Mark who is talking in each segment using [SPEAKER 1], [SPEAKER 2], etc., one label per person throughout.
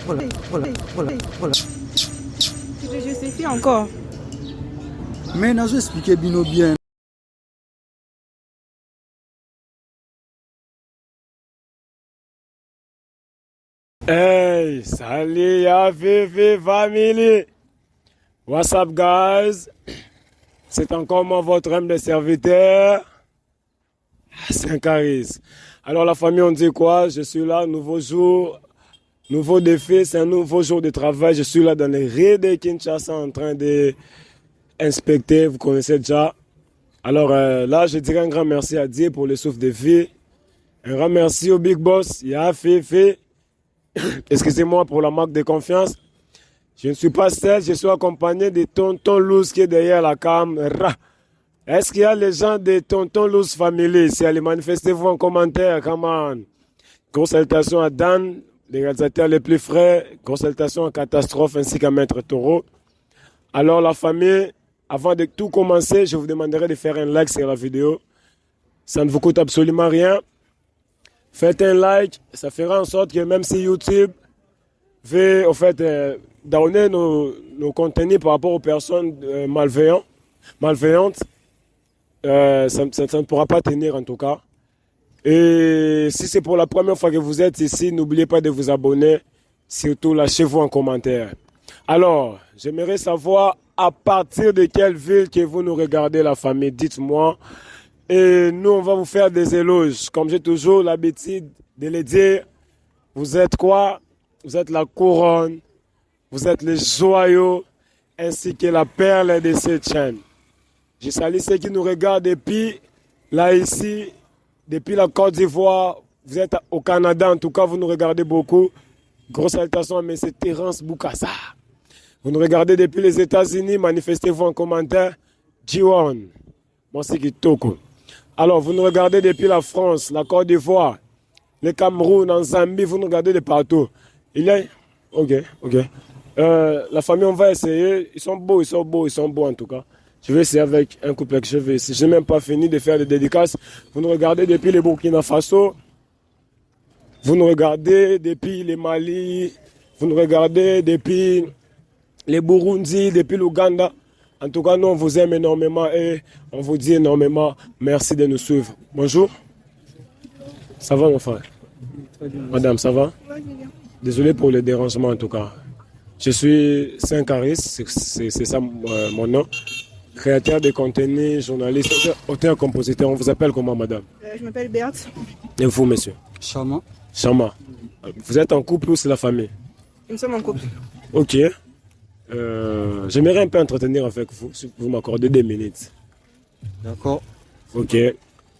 [SPEAKER 1] Tu te justifies encore.
[SPEAKER 2] Mais je expliqué bien.
[SPEAKER 3] Hey, salut ya VV family. What's up guys? C'est encore moi votre humble serviteur. Saint-Caris. Alors la famille, on dit quoi? Je suis là, nouveau jour, nouveau défi, c'est un nouveau jour de travail. Je suis là dans les rues de Kinshasa en train d'inspecter, vous connaissez déjà. Alors là, je dirais un grand merci à Dieu pour le souffle de vie. Un grand merci au Big Boss, Ya Féfé. Excusez-moi pour la marque de confiance. Je ne suis pas seul, je suis accompagné de Tonton Luz qui est derrière la caméra. Est-ce qu'il y a les gens de Tonton Luz Family? Si allez, manifestez-vous en commentaire, come on. Grosse salutation à Dan, les réalisateurs les plus frais. Grosse salutation à Catastrophe ainsi qu'à Maître Taureau. Alors la famille, avant de tout commencer, je vous demanderai de faire un like sur la vidéo. Ça ne vous coûte absolument rien. Faites un like, ça fera en sorte que même si YouTube veut donner nos contenus par rapport aux personnes malveillantes, ça ne pourra pas tenir en tout cas. Et si c'est pour la première fois que vous êtes ici, n'oubliez pas de vous abonner, surtout lâchez-vous en commentaire. Alors, j'aimerais savoir à partir de quelle ville que vous nous regardez la famille, dites-moi. Et nous, on va vous faire des éloges. Comme j'ai toujours l'habitude de les dire, vous êtes quoi? Vous êtes la couronne, vous êtes les joyaux, ainsi que la perle de cette chaîne. Je salue ceux qui nous regardent depuis là, ici, depuis la Côte d'Ivoire. Vous êtes au Canada, en tout cas, vous nous regardez beaucoup. Grosse salutation à M. Terence Boukassa. Vous nous regardez depuis les États-Unis, manifestez-vous en commentaire. G1, merci Kitoko. Alors, vous nous regardez depuis la France, la Côte d'Ivoire, le Cameroun, en Zambie, vous nous regardez de partout. Il y a... Ok. La famille, on va essayer. Ils sont beaux en tout cas. Je vais essayer avec un couplet que je vais essayer. Je n'ai même pas fini de faire des dédicaces. Vous nous regardez depuis les Burkina Faso. Vous nous regardez depuis les Mali. Vous nous regardez depuis les Burundi, depuis l'Ouganda. En tout cas, nous, on vous aime énormément et on vous dit énormément merci de nous suivre. Bonjour. Ça va, mon frère? Madame, ça va? Désolé pour le dérangement, en tout cas. Je suis Saint-Caris, c'est ça mon nom. Créateur de contenu, journaliste, auteur, compositeur. On vous appelle comment, madame?
[SPEAKER 1] Je m'appelle Berthe.
[SPEAKER 3] Et vous, monsieur?
[SPEAKER 2] Chama.
[SPEAKER 3] Chama. Vous êtes en couple ou c'est la famille?
[SPEAKER 1] Nous sommes en couple.
[SPEAKER 3] Ok. J'aimerais un peu entretenir avec vous, si vous m'accordez 2 minutes.
[SPEAKER 2] D'accord.
[SPEAKER 3] Ok.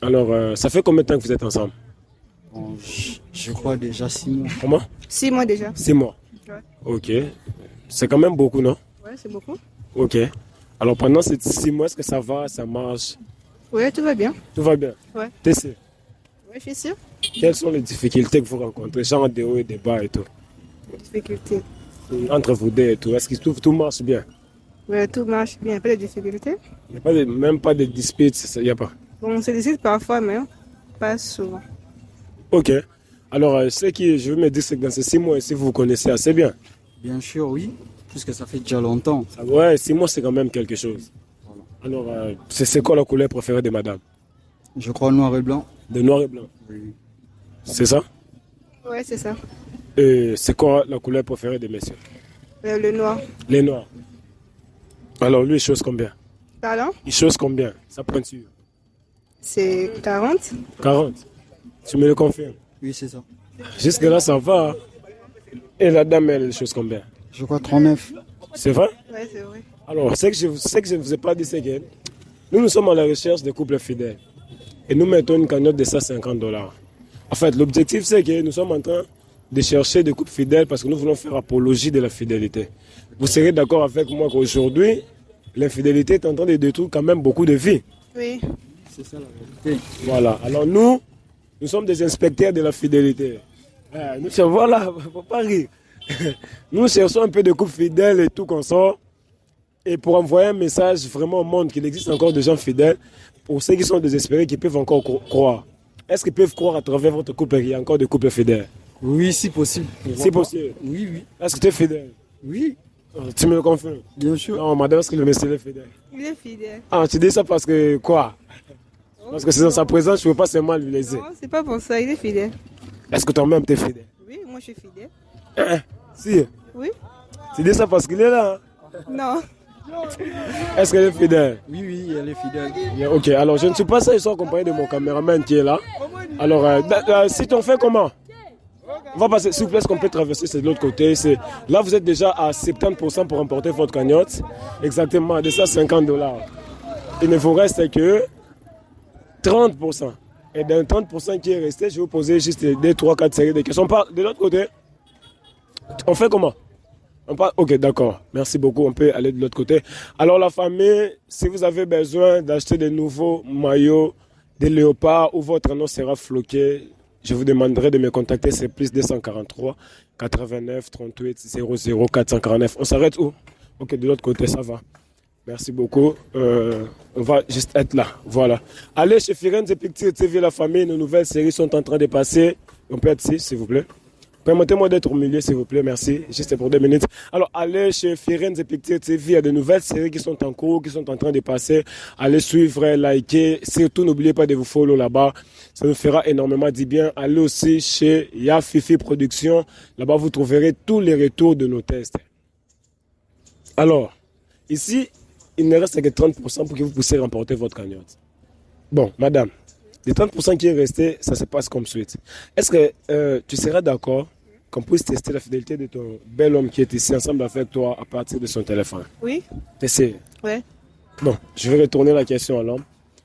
[SPEAKER 3] Alors, ça fait combien de temps que vous êtes ensemble?
[SPEAKER 2] Bon, je crois déjà 6 mois.
[SPEAKER 3] Comment?
[SPEAKER 1] 6 mois déjà.
[SPEAKER 3] 6 mois.
[SPEAKER 1] Ouais.
[SPEAKER 3] Ok. C'est quand même beaucoup, non?
[SPEAKER 1] Ouais, c'est beaucoup.
[SPEAKER 3] Ok. Alors, pendant ces 6 mois, est-ce que ça va, ça marche?
[SPEAKER 1] Ouais, tout va bien.
[SPEAKER 3] Tout va bien?
[SPEAKER 1] Ouais.
[SPEAKER 3] T'es sûr?
[SPEAKER 1] Ouais, je suis sûre.
[SPEAKER 3] Quelles sont les difficultés que vous rencontrez, genre des hauts et des bas et tout?
[SPEAKER 1] Difficultés.
[SPEAKER 3] Entre vous deux et tout, est-ce que tout marche bien?
[SPEAKER 1] Ouais, tout marche bien. Pas de difficultés.
[SPEAKER 3] Il n'y a pas même pas de disputes, il n'y a pas?
[SPEAKER 1] Bon, on se décide parfois, mais pas souvent.
[SPEAKER 3] Ok. Alors, ce que je veux me dire, c'est que dans ces 6 mois ici, vous vous connaissez assez bien.
[SPEAKER 2] Bien sûr, oui, puisque ça fait déjà longtemps.
[SPEAKER 3] Ouais, 6 mois, c'est quand même quelque chose. Alors, c'est quoi la couleur préférée de madame?
[SPEAKER 2] Je crois noir et blanc.
[SPEAKER 3] De noir et blanc.
[SPEAKER 2] Oui.
[SPEAKER 3] C'est ça?
[SPEAKER 1] Ouais, c'est ça.
[SPEAKER 3] Et c'est quoi la couleur préférée de monsieur?
[SPEAKER 1] Le noir.
[SPEAKER 3] Les noirs. Alors, lui, il chose combien?
[SPEAKER 1] Pardon?
[SPEAKER 3] Il chose combien? Sa pointure?
[SPEAKER 1] C'est 40.
[SPEAKER 3] 40. Tu me le confirmes?
[SPEAKER 2] Oui, c'est ça.
[SPEAKER 3] Jusque-là, ça va. Et la dame, elle chose combien?
[SPEAKER 2] Je crois 39.
[SPEAKER 3] C'est vrai?
[SPEAKER 1] Ouais, c'est vrai.
[SPEAKER 3] Alors, ce que je ne vous ai pas dit, c'est que nous sommes à la recherche de couples fidèles. Et nous mettons une cagnotte de $150. En fait, l'objectif, c'est que nous sommes en train de chercher des couples fidèles parce que nous voulons faire apologie de la fidélité. Vous serez d'accord avec moi qu'aujourd'hui, l'infidélité est en train de détruire quand même beaucoup de vies.
[SPEAKER 1] Oui.
[SPEAKER 2] C'est ça la vérité.
[SPEAKER 3] Voilà. Alors nous sommes des inspecteurs de la fidélité. Voilà, faut pas rire. Nous cherchons un peu de couples fidèles et tout qu'on sort. Et pour envoyer un message vraiment au monde qu'il existe encore des gens fidèles, pour ceux qui sont désespérés, qui peuvent encore croire. Est-ce qu'ils peuvent croire à travers votre couple qu'il y a encore des couples fidèles?
[SPEAKER 2] Oui, si possible. Pourquoi
[SPEAKER 3] Si
[SPEAKER 2] pas?
[SPEAKER 3] possible.
[SPEAKER 2] Oui, oui.
[SPEAKER 3] Est-ce que tu es fidèle?
[SPEAKER 2] Oui,
[SPEAKER 3] Tu me le confirmes?
[SPEAKER 2] bien sûr.
[SPEAKER 3] Non, madame, est-ce que le monsieur est fidèle?
[SPEAKER 1] Il est fidèle.
[SPEAKER 3] Ah, tu dis ça parce que quoi? Parce que c'est dans sa présence, je ne veux pas seulement lui laisser.
[SPEAKER 1] Non, c'est pas pour ça, il est fidèle.
[SPEAKER 3] Est-ce que toi-même t'es fidèle?
[SPEAKER 1] Oui, moi je suis fidèle.
[SPEAKER 3] Hein? Si.
[SPEAKER 1] Oui?
[SPEAKER 3] Tu dis ça parce qu'il est là. Hein?
[SPEAKER 1] Non.
[SPEAKER 3] Est-ce qu'elle est fidèle?
[SPEAKER 2] Oui, oui, elle est fidèle.
[SPEAKER 3] Bien, ok, alors je ne suis pas seul, je suis accompagné de mon caméraman qui est là. Alors, si on fait comment? On va passer, s'il vous plaît, est-ce qu'on peut traverser c'est de l'autre côté? Là, vous êtes déjà à 70% pour remporter votre cagnotte. Exactement, de ça, $50. Il ne vous reste que 30%. Et d'un 30% qui est resté, je vais vous poser juste des 3-4 séries de questions. De l'autre côté, on fait comment? Ok, d'accord. Merci beaucoup. On peut aller de l'autre côté. Alors, la famille, si vous avez besoin d'acheter de nouveaux maillots, des léopards, où votre nom sera floqué, je vous demanderai de me contacter. C'est plus 243 89 38 00 449. On s'arrête où? Ok, de l'autre côté, ça va. Merci beaucoup. On va juste être là. Voilà. Allez chez Firenze Pictures TV, la famille. Nos nouvelles séries sont en train de passer. On peut être ici, s'il vous plaît. Permettez-moi d'être au milieu, s'il vous plaît, merci. Juste pour 2 minutes. Alors, allez chez Firenze Pictures TV, il y a de nouvelles séries qui sont en cours, qui sont en train de passer. Allez suivre, liker. Surtout, n'oubliez pas de vous follow là-bas. Ça nous fera énormément du bien. Allez aussi chez Yafifi Productions. Là-bas, vous trouverez tous les retours de nos tests. Alors, ici, il ne reste que 30% pour que vous puissiez remporter votre cagnotte. Bon, madame, les 30% qui est resté, ça se passe comme suite. Est-ce que tu seras d'accord qu'on puisse tester la fidélité de ton bel homme qui est ici ensemble avec toi à partir de son téléphone?
[SPEAKER 1] Oui?
[SPEAKER 3] Essayez.
[SPEAKER 1] Ouais.
[SPEAKER 3] Bon, je vais retourner la question à l'homme.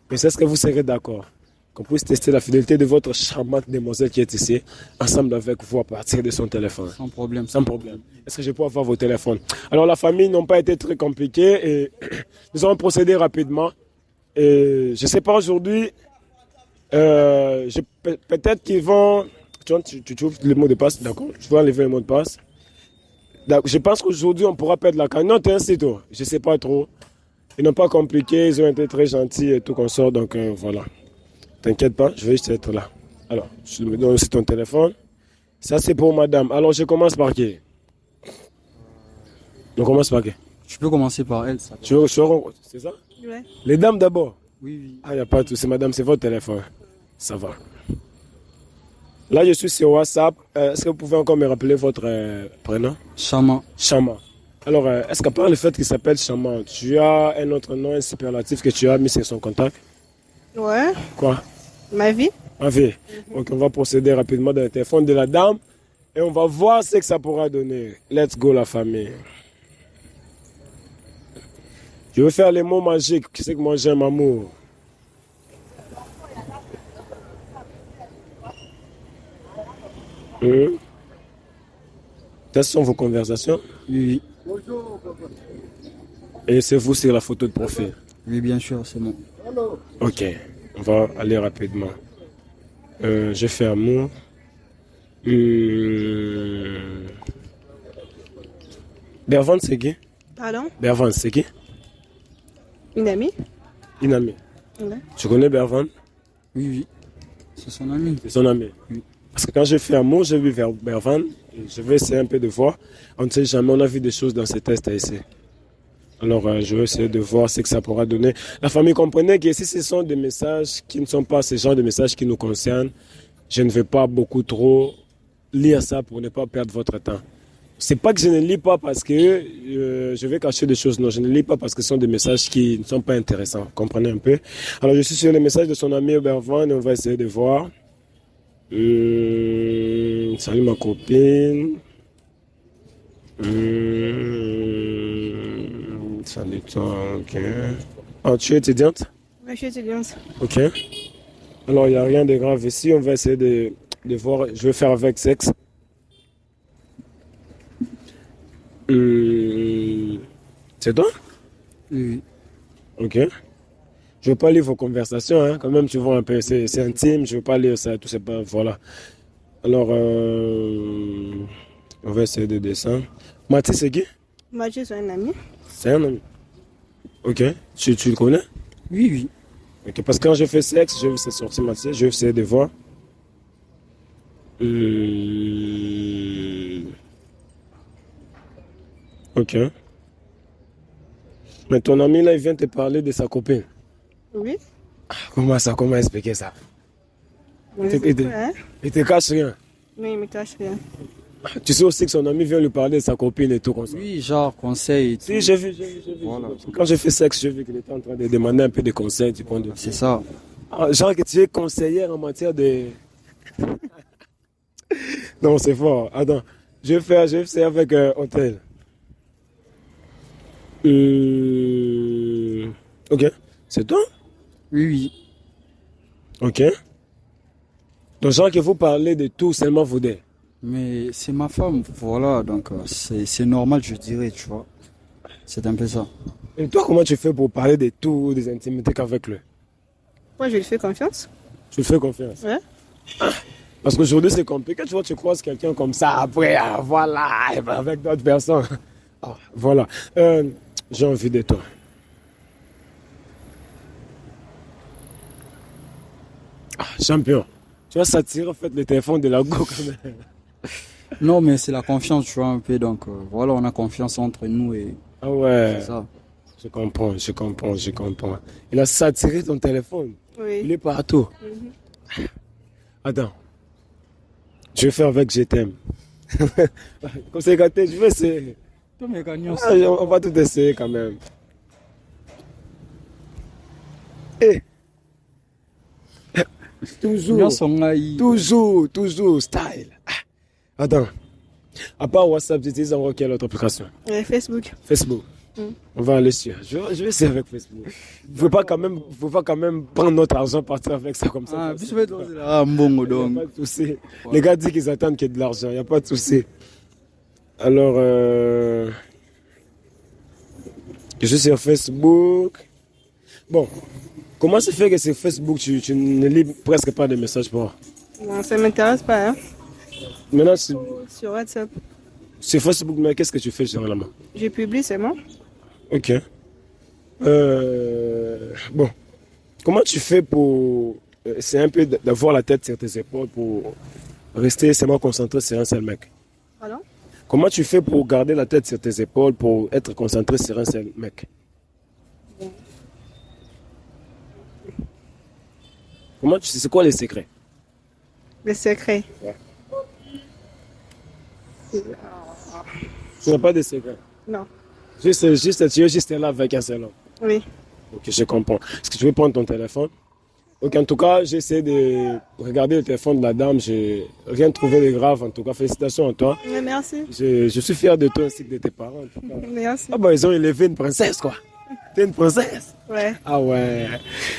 [SPEAKER 3] Mais est-ce que vous serez d'accord qu'on puisse tester la fidélité de votre charmante demoiselle qui est ici ensemble avec vous à partir de son téléphone?
[SPEAKER 2] Sans problème.
[SPEAKER 3] Sans problème. Est-ce que je peux avoir vos téléphones? Alors, la famille n'ont pas été très compliquées et nous allons procéder rapidement. Et je ne sais pas aujourd'hui, peut-être qu'ils vont... Tu trouves le mot de passe, d'accord? Je vais enlever le mot de passe. Je pense qu'aujourd'hui, on pourra perdre la cagnotte, hein, c'est tout. Je ne sais pas trop. Ils n'ont pas compliqué, ils ont été très gentils et tout qu'on sort, donc voilà. T'inquiète pas, je vais juste être là. Alors, je me donne aussi ton téléphone. Ça, c'est pour madame. Alors, je commence par qui? On commence par qui?
[SPEAKER 2] Je peux commencer par elle, ça.
[SPEAKER 3] C'est ça?
[SPEAKER 1] Ouais.
[SPEAKER 3] Les dames d'abord.
[SPEAKER 2] Oui, oui.
[SPEAKER 3] Ah, il n'y a pas de souci, madame, c'est votre téléphone. Ça va. Là, je suis sur WhatsApp. Est-ce que vous pouvez encore me rappeler votre prénom?
[SPEAKER 2] Chama.
[SPEAKER 3] Chama. Alors, est-ce qu'à part le fait qu'il s'appelle Chama, tu as un autre nom, un superlatif que tu as mis sur son contact?
[SPEAKER 1] Ouais.
[SPEAKER 3] Quoi?
[SPEAKER 1] Ma vie?
[SPEAKER 3] Ma vie. Donc, on va procéder rapidement dans le téléphone de la dame et on va voir ce que ça pourra donner. Let's go, la famille. Je vais faire les mots magiques. Qui c'est que moi j'aime, amour? Quelles sont vos conversations?
[SPEAKER 2] Oui,
[SPEAKER 3] Et c'est vous sur la photo de profil.
[SPEAKER 2] oui, bien sûr, c'est bon.
[SPEAKER 3] Ok, on va aller rapidement. Je fais amour. Bervan, c'est qui?
[SPEAKER 1] Pardon?
[SPEAKER 3] Bervan, c'est qui?
[SPEAKER 1] Une amie?
[SPEAKER 3] Une amie.
[SPEAKER 1] Ouais.
[SPEAKER 3] Tu connais Bervan?
[SPEAKER 2] Oui, oui. C'est son ami.
[SPEAKER 3] C'est son ami.
[SPEAKER 2] Oui.
[SPEAKER 3] Parce que quand j'ai fait amour, j'ai vu Bervan. Je vais essayer un peu de voir. On ne sait jamais, on a vu des choses dans ces tests à essayer. Alors, je vais essayer de voir ce que ça pourra donner. La famille comprenait que si ce sont des messages qui ne sont pas ce genre de messages qui nous concernent, je ne vais pas beaucoup trop lire ça pour ne pas perdre votre temps. C'est pas que je ne lis pas parce que je vais cacher des choses. Non, je ne lis pas parce que ce sont des messages qui ne sont pas intéressants. Comprenez un peu. Alors, je suis sur les messages de son ami Bervan et on va essayer de voir. Salut ma copine. Salut toi, ok. Ah, tu es étudiante?
[SPEAKER 1] Ouais, je suis étudiante.
[SPEAKER 3] Ok. Alors, il n'y a rien de grave ici. On va essayer de voir. Je vais faire avec sexe. C'est toi?
[SPEAKER 2] Oui, oui.
[SPEAKER 3] Ok. Je ne veux pas lire vos conversations, hein. Quand même, tu vois un peu, c'est intime. Je ne veux pas lire ça, tout c'est pas. Voilà. Alors, on va essayer de descendre. Mathis, c'est qui?
[SPEAKER 1] Mathieu, c'est un ami.
[SPEAKER 3] C'est un ami. Ok. Tu le connais?
[SPEAKER 2] Oui, oui.
[SPEAKER 3] Ok. Parce que quand je fais sexe, je vais sortir Mathis. Je vais essayer de voir. Ok. Mais ton ami là, il vient te parler de sa copine.
[SPEAKER 1] Oui.
[SPEAKER 3] Comment ça? Comment expliquer ça?
[SPEAKER 1] Mais
[SPEAKER 3] T'es-
[SPEAKER 1] c'est
[SPEAKER 3] t'es-
[SPEAKER 1] quoi, hein?
[SPEAKER 3] Il te cache rien.
[SPEAKER 1] Non, il me cache rien.
[SPEAKER 3] Tu sais aussi que son ami vient lui parler de sa copine et tout comme ça.
[SPEAKER 2] Oui, genre conseil et tout.
[SPEAKER 3] Si, j'ai vu.
[SPEAKER 2] Voilà.
[SPEAKER 3] Quand j'ai fait sexe, j'ai vu qu'il était en train de demander un peu de conseils du point de vue.
[SPEAKER 2] C'est ça.
[SPEAKER 3] Ah, genre que tu es conseillère en matière de... Non, c'est fort. Attends, je vais faire avec Hôtel. Ok, c'est toi?
[SPEAKER 2] Oui, oui.
[SPEAKER 3] Ok. Donc, genre que vous parlez de tout, seulement vous deux.
[SPEAKER 2] Mais c'est ma femme, voilà, donc c'est normal, je dirais, tu vois. C'est un peu ça.
[SPEAKER 3] Et toi, comment tu fais pour parler de tout, des intimités qu'avec lui?
[SPEAKER 1] Moi, je lui fais confiance.
[SPEAKER 3] Tu lui fais confiance?
[SPEAKER 1] Ouais.
[SPEAKER 3] Parce qu'aujourd'hui, c'est compliqué. Tu vois, tu croises quelqu'un comme ça, après, voilà, et ben, avec d'autres personnes. Ah, voilà. J'ai envie de toi. Ah, champion. Tu vas s'attirer, en fait, le téléphone de la go quand même.
[SPEAKER 2] Non, mais c'est la confiance, tu vois, un peu. Donc, voilà, on a confiance entre nous et
[SPEAKER 3] Ah ouais,
[SPEAKER 2] c'est ça.
[SPEAKER 3] je comprends. Il a s'attiré ton téléphone. Il
[SPEAKER 1] Oui.
[SPEAKER 3] est partout. Attends. Je vais faire avec Je t'aime. Comme c'est gâté, je vais essayer.
[SPEAKER 2] Toi, mais gagnons.
[SPEAKER 3] Ah, on va tout essayer quand même. Eh. Toujours, toujours, style. Ah. Attends. À part WhatsApp, tu utilises encore quelle autre application?
[SPEAKER 1] Facebook.
[SPEAKER 3] Facebook. On va aller sur. Je vais essayer avec Facebook. Faut pas quand même prendre notre argent, partir avec ça comme ça.
[SPEAKER 2] Ah, puis je vais donner là, mbongo,
[SPEAKER 3] Il n'y a
[SPEAKER 2] donc.
[SPEAKER 3] pas de souci. Les gars disent qu'ils attendent qu'il y ait de l'argent. Il n'y a pas de souci. Alors, je suis sur Facebook. Bon, comment se fait que sur Facebook, tu ne lis presque pas de messages pour moi?
[SPEAKER 1] Non, ça ne m'intéresse pas, hein.
[SPEAKER 3] Maintenant,
[SPEAKER 1] Sur WhatsApp.
[SPEAKER 3] sur Facebook, mais qu'est-ce que tu fais généralement?
[SPEAKER 1] Je publie seulement.
[SPEAKER 3] Ok. Bon, comment tu fais pour... c'est un peu d'avoir la tête sur tes épaules pour rester seulement concentré sur un seul mec.
[SPEAKER 1] Pardon?
[SPEAKER 3] Comment tu fais pour garder la tête sur tes épaules pour être concentré sur un seul mec? Comment tu sais, c'est quoi les secrets?
[SPEAKER 1] Le secret.
[SPEAKER 3] Tu n'as pas de secrets.
[SPEAKER 1] Non.
[SPEAKER 3] Tu es juste là avec un seul homme.
[SPEAKER 1] Oui.
[SPEAKER 3] Ok, je comprends. Est-ce que tu veux prendre ton téléphone? Ok, en tout cas, j'essaie de regarder le téléphone de la dame. J'ai rien trouvé de grave. En tout cas, félicitations à toi.
[SPEAKER 1] Mais merci.
[SPEAKER 3] Je suis fier de toi ainsi que de tes parents. En tout cas.
[SPEAKER 1] Merci.
[SPEAKER 3] Ah bah, ils ont élevé une princesse, quoi. T'es une princesse?
[SPEAKER 1] Ouais.
[SPEAKER 3] Ah ouais.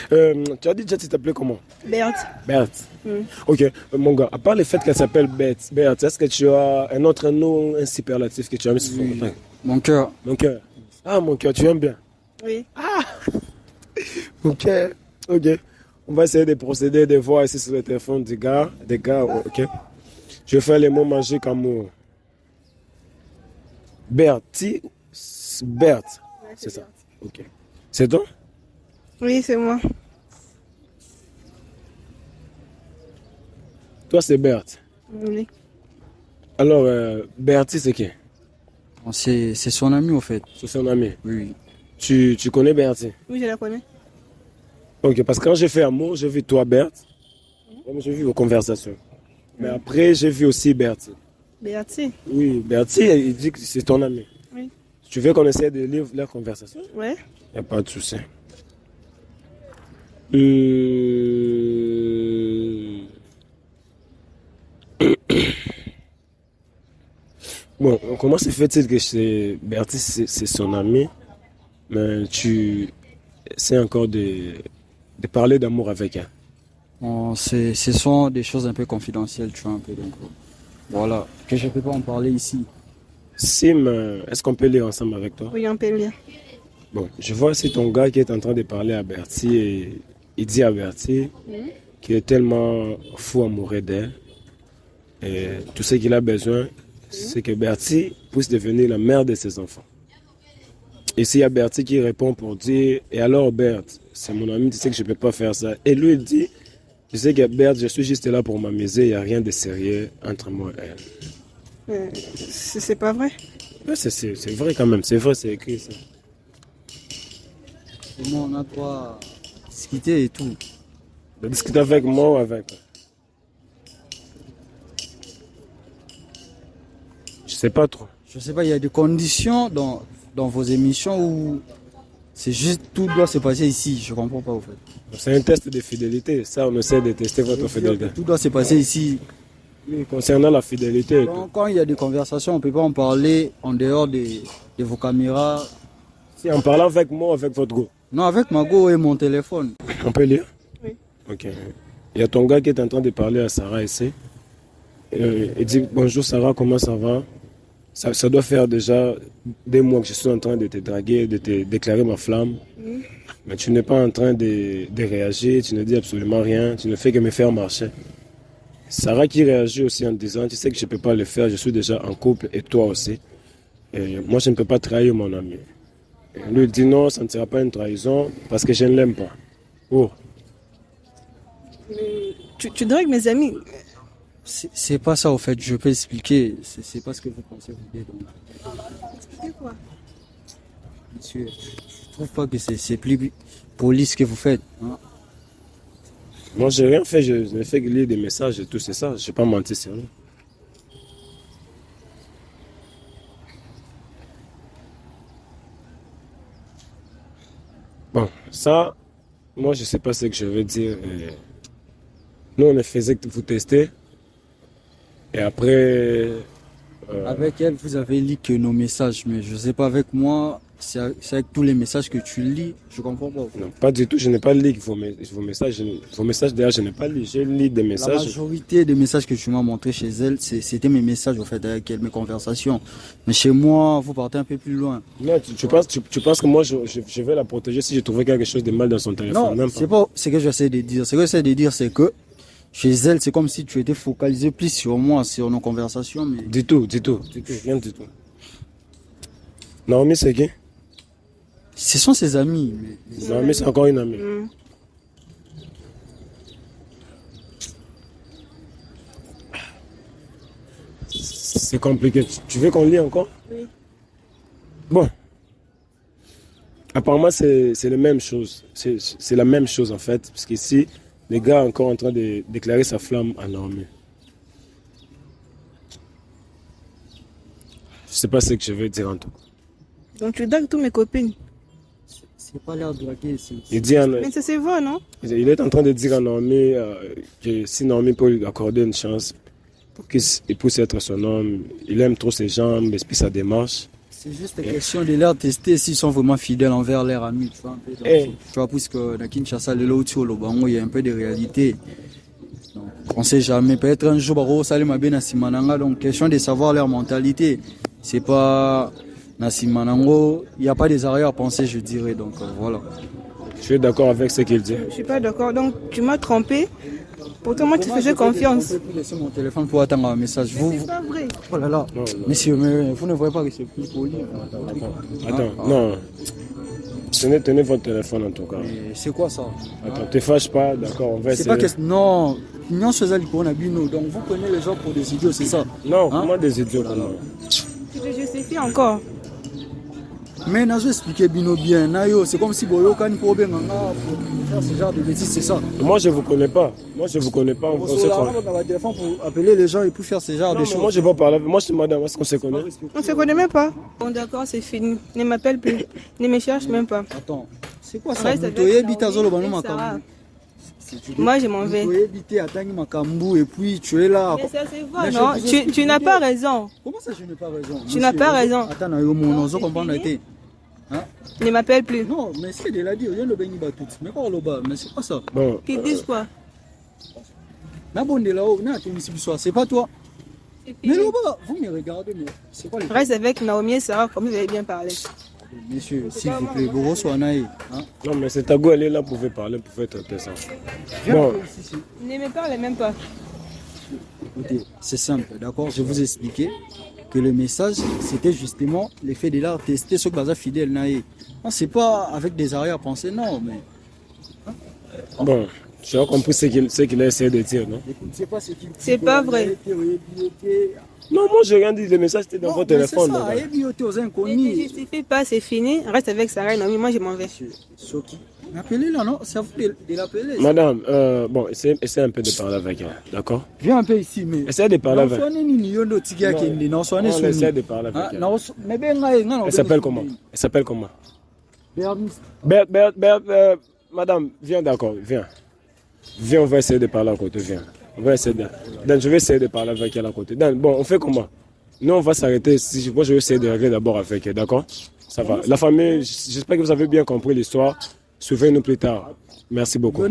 [SPEAKER 3] Tu as dit déjà, tu t'appelais comment?
[SPEAKER 1] Berthe.
[SPEAKER 3] Berthe.
[SPEAKER 1] Mm.
[SPEAKER 3] Ok, mon gars, à part le fait qu'elle s'appelle Berthe, est-ce que tu as un autre nom, un superlatif que tu as mis sur ton compte?
[SPEAKER 2] Mon cœur.
[SPEAKER 3] Mon cœur. Ah, mon cœur, tu aimes bien?
[SPEAKER 1] Oui.
[SPEAKER 3] Ok, ok. On va essayer de procéder, de voir ici sur le téléphone des gars, ok. Je vais faire les mots magiques amour. Bertie, Berthe, c'est ça. Ok. C'est toi?
[SPEAKER 1] Oui, c'est moi.
[SPEAKER 3] Toi, c'est Berthe.
[SPEAKER 1] Oui.
[SPEAKER 3] Alors, Bertie, c'est qui?
[SPEAKER 2] Bon, c'est son ami, au fait.
[SPEAKER 3] C'est son ami.
[SPEAKER 2] Oui.
[SPEAKER 3] Tu connais Bertie?
[SPEAKER 1] Oui, je la connais.
[SPEAKER 3] Ok, parce que quand j'ai fait amour, j'ai vu toi, Berthe. Comme j'ai vu vos conversations. Mais après, j'ai vu aussi Bertie.
[SPEAKER 1] Berthe.
[SPEAKER 3] Oui, Bertie, il dit que c'est ton ami.
[SPEAKER 1] Oui.
[SPEAKER 3] Tu veux qu'on essaie de lire leur conversation?
[SPEAKER 1] Ouais.
[SPEAKER 3] Il n'y a pas de souci. Bon, comment se fait-il que Bertie, c'est son ami, mais tu essaies encore de parler d'amour avec elle?
[SPEAKER 2] Bon, ce sont des choses un peu confidentielles, tu vois, un peu. Donc, voilà. Que je ne peux pas en parler ici.
[SPEAKER 3] Sim, est-ce qu'on peut lire ensemble avec toi?
[SPEAKER 1] Oui, on peut lire.
[SPEAKER 3] Bon, je vois c'est ton gars qui est en train de parler à Bertie et il dit à Bertie qu'il est tellement fou amoureux d'elle. Et tout ce qu'il a besoin, c'est que Bertie puisse devenir la mère de ses enfants. Et s'il y a Bertie qui répond pour dire, et alors Berthe, c'est mon ami, tu sais que je ne peux pas faire ça. Et lui, il dit, tu sais que Berthe, je suis juste là pour m'amuser, il n'y a rien de sérieux entre moi et elle.
[SPEAKER 1] C'est pas vrai.
[SPEAKER 3] Ouais, c'est vrai quand même, c'est vrai, c'est écrit ça.
[SPEAKER 2] Comment on a droit à discuter et tout.
[SPEAKER 3] De discuter avec moi ou avec. Je sais pas trop.
[SPEAKER 2] Je sais pas, il y a des conditions dans vos émissions où c'est juste tout doit se passer ici. Je comprends pas, au fait.
[SPEAKER 3] C'est un test de fidélité. Ça, on essaie de tester votre fidélité.
[SPEAKER 2] Tout doit se passer ici.
[SPEAKER 3] Oui, concernant la fidélité et tout.
[SPEAKER 2] Quand il y a des conversations, on peut pas en parler en dehors de vos caméras.
[SPEAKER 3] Si en parlant avec moi ou avec votre go.
[SPEAKER 2] Non, avec ma go et mon téléphone.
[SPEAKER 3] On peut lire?
[SPEAKER 1] Oui.
[SPEAKER 3] Ok. Il y a ton gars qui est en train de parler à Sarah ici. Il dit bonjour Sarah, comment ça va? Ça doit faire déjà des mois que je suis en train de te draguer, de te déclarer ma flamme. Mais tu n'es pas en train de réagir, tu ne dis absolument rien, tu ne fais que me faire marcher. Sarah qui réagit aussi en disant, tu sais que je ne peux pas le faire, je suis déjà en couple et toi aussi. Et moi, je ne peux pas trahir mon ami. Et lui, il dit non, ça ne sera pas une trahison parce que je ne l'aime pas. Oh,
[SPEAKER 1] Tu dragues mes amis.
[SPEAKER 2] C'est pas ça, au fait. Je peux expliquer. C'est pas ce que vous pensez, vous dire.
[SPEAKER 1] C'est quoi?
[SPEAKER 2] Monsieur, je trouve pas que c'est plus poli ce que vous faites. Hein.
[SPEAKER 3] moi, j'ai rien fait, je n'ai fait que lire des messages et tout, c'est ça. Je n'ai pas menti sur lui. Bon, ça, moi, je ne sais pas ce que je veux dire. Nous, on ne faisait que vous tester. Et après,
[SPEAKER 2] Avec elle, vous avez lu que nos messages, mais je sais pas, avec moi, c'est avec tous les messages que tu lis, je comprends pas.
[SPEAKER 3] non, pas du tout, je n'ai pas lu vos messages. Vos messages, d'ailleurs, je n'ai pas lu. J'ai lu des
[SPEAKER 2] La
[SPEAKER 3] messages.
[SPEAKER 2] majorité des messages que tu m'as montrés chez elle, c'était mes messages, au fait, avec elle, mes conversations. Mais chez moi, vous partez un peu plus loin.
[SPEAKER 3] Non, tu penses que moi, je vais la protéger si je trouvais quelque chose de mal dans son téléphone?
[SPEAKER 2] Non,
[SPEAKER 3] Même
[SPEAKER 2] c'est pas ce que j'essaie de dire. Ce que j'essaie de dire, c'est que chez elle, c'est comme si tu étais focalisé plus sur moi, sur nos conversations. Mais
[SPEAKER 3] Du tout, rien du tout. Naomi, c'est qui?
[SPEAKER 2] ce sont ses amis. Mais
[SPEAKER 3] Naomi, c'est encore une amie. C'est compliqué. Tu veux qu'on lit encore?
[SPEAKER 1] Oui.
[SPEAKER 3] Bon. Apparemment, c'est la même chose. C'est la même chose, en fait. Parce qu'ici, le gars est encore en train de déclarer sa flamme à Naomi. Je sais pas ce que je veux dire en tout cas.
[SPEAKER 1] Donc tu dragues toutes mes copines.
[SPEAKER 2] c'est pas l'air de draguer.
[SPEAKER 3] Il dit à-
[SPEAKER 1] Mais ça se voit, non?
[SPEAKER 3] Il est en train de dire à Naomi que si Naomi peut lui accorder une chance pour qu'il puisse être son homme, il aime trop ses jambes, et puis sa démarche.
[SPEAKER 2] C'est juste une question de leur tester s'ils sont vraiment fidèles envers leurs amis. Tu vois, un peu dans
[SPEAKER 3] Eh.
[SPEAKER 2] tu vois, puisque dans Kinshasa, le Lautio, le Bango, il y a un peu de réalité. Donc, on sait jamais. Peut-être un jour, Baro Salim Abena Simananga. Donc, question de savoir leur mentalité. C'est pas Nasimanango. Il n'y a pas des arrière-pensées, je dirais. Donc, voilà.
[SPEAKER 3] Tu es d'accord avec ce qu'il dit?
[SPEAKER 1] Je suis pas d'accord. Donc tu m'as trompé. Pourtant moi tu faisais confiance.
[SPEAKER 2] Je peux plus laisser mon téléphone pour attendre un message.
[SPEAKER 1] C'est pas vrai.
[SPEAKER 2] Oh là là.
[SPEAKER 3] Non,
[SPEAKER 2] Messieurs, mais vous ne voyez pas que c'est plus poli.
[SPEAKER 3] Attends, non. Tenez votre téléphone en tout cas.
[SPEAKER 2] Mais c'est quoi ça?
[SPEAKER 3] Attends, te fâche pas, d'accord, on va
[SPEAKER 2] C'est
[SPEAKER 3] essayer.
[SPEAKER 2] pas que non, non faisait le coronavirus. Donc vous prenez les gens pour des idiots, c'est ça.
[SPEAKER 3] Non,
[SPEAKER 2] Hein?
[SPEAKER 3] comment des idiots comme
[SPEAKER 1] Tu te justifies encore.
[SPEAKER 2] Mais n'a expliqué Bino bien. Nayo, c'est comme si Boyo quand pour bien faire ce genre de bêtises, c'est ça.
[SPEAKER 3] Moi je vous connais pas. Moi je vous connais pas. On se connaît.
[SPEAKER 2] dans la téléphone pour appeler les gens et pour faire ce genre
[SPEAKER 3] Non,
[SPEAKER 2] de
[SPEAKER 3] mais
[SPEAKER 2] choses.
[SPEAKER 3] moi je vais pas parler. Moi je suis madame, est-ce qu'on se connaît?
[SPEAKER 1] On se connaît même pas. Bon d'accord, c'est fini. Ne m'appelle plus. Ne me cherche même pas.
[SPEAKER 2] Attends, c'est quoi ça?
[SPEAKER 1] Reste avec
[SPEAKER 2] Mutoye
[SPEAKER 1] Naomi
[SPEAKER 2] Bitazolo
[SPEAKER 1] et
[SPEAKER 2] Bano
[SPEAKER 1] Sarah.
[SPEAKER 2] Makambu.
[SPEAKER 1] Moi je m'en vais.
[SPEAKER 2] Mutoye Bité Atangi Makambu et puis tu es là.
[SPEAKER 1] Mais ça se voit,
[SPEAKER 2] Mais je
[SPEAKER 1] non?
[SPEAKER 2] vous explique
[SPEAKER 1] Tu n'as
[SPEAKER 2] bien.
[SPEAKER 1] pas raison.
[SPEAKER 2] Comment ça je n'ai pas raison?
[SPEAKER 1] Tu n'as pas raison.
[SPEAKER 2] Attends, Nayo, mon
[SPEAKER 1] Non,
[SPEAKER 2] ozo
[SPEAKER 1] c'est
[SPEAKER 2] comprendre
[SPEAKER 1] fini.
[SPEAKER 2] été. Hein?
[SPEAKER 1] Ne m'appelle plus.
[SPEAKER 2] Non, mais c'est de la dire, il y a le béni batout. Mais quoi le bas? Mais c'est pas ça.
[SPEAKER 3] Bon,
[SPEAKER 1] Qu'ils disent quoi?
[SPEAKER 2] Na bonne là-haut, na tu c'est pas toi.
[SPEAKER 1] C'est
[SPEAKER 2] Mais
[SPEAKER 1] fini.
[SPEAKER 2] là-bas, vous me regardez, mais c'est quoi les
[SPEAKER 1] Reste avec Naomi et Sarah comme vous avez bien parlé.
[SPEAKER 2] Messieurs, s'il vous plaît, Boro Swanaï. Hein?
[SPEAKER 3] non mais c'est ta go, elle est là, vous pouvez parler, vous pouvez traiter ça.
[SPEAKER 2] Viens
[SPEAKER 3] Bon.
[SPEAKER 2] un peu ici.
[SPEAKER 1] Ne me parle même pas.
[SPEAKER 2] Écoutez, c'est simple, d'accord? Je vais vous expliquer que le message, c'était justement l'effet de l'art tester ce que Baza fidèle naïe. Non, c'est pas avec des arrière-pensées, non, mais
[SPEAKER 3] Bon, Tu as compris ce qu'il a essayé de dire, non?
[SPEAKER 2] Écoute, c'est pas ce qu'il dit.
[SPEAKER 1] C'est pas vrai.
[SPEAKER 3] Non, moi j'ai rien dit, le message était dans votre téléphone.
[SPEAKER 2] C'est ça,
[SPEAKER 3] madame.
[SPEAKER 2] et puis, aux
[SPEAKER 1] Ne
[SPEAKER 2] inconnus.
[SPEAKER 1] justifie pas, c'est fini. Reste avec Sarah et Naomi. Moi, je m'en vais.
[SPEAKER 2] Soki. Appelez là, non? C'est à vous de l'appeler.
[SPEAKER 3] Madame, bon, essayez un peu de parler avec elle, d'accord?
[SPEAKER 2] Viens un peu ici, mais.
[SPEAKER 3] Essayez de parler avec elle.
[SPEAKER 2] On
[SPEAKER 3] essaie de parler avec elle. Elle s'appelle comment? Elle s'appelle comment? Madame, viens d'accord, viens. Viens, on va essayer de parler à côté, viens. On va essayer de... Dan, je vais essayer de parler avec elle à côté. Dan, bon, on fait comment? Nous, on va s'arrêter. Moi, je vais essayer de régler d'abord avec elle, d'accord? Ça va. La famille, j'espère que vous avez bien compris l'histoire. Suivez-nous plus tard. Merci beaucoup.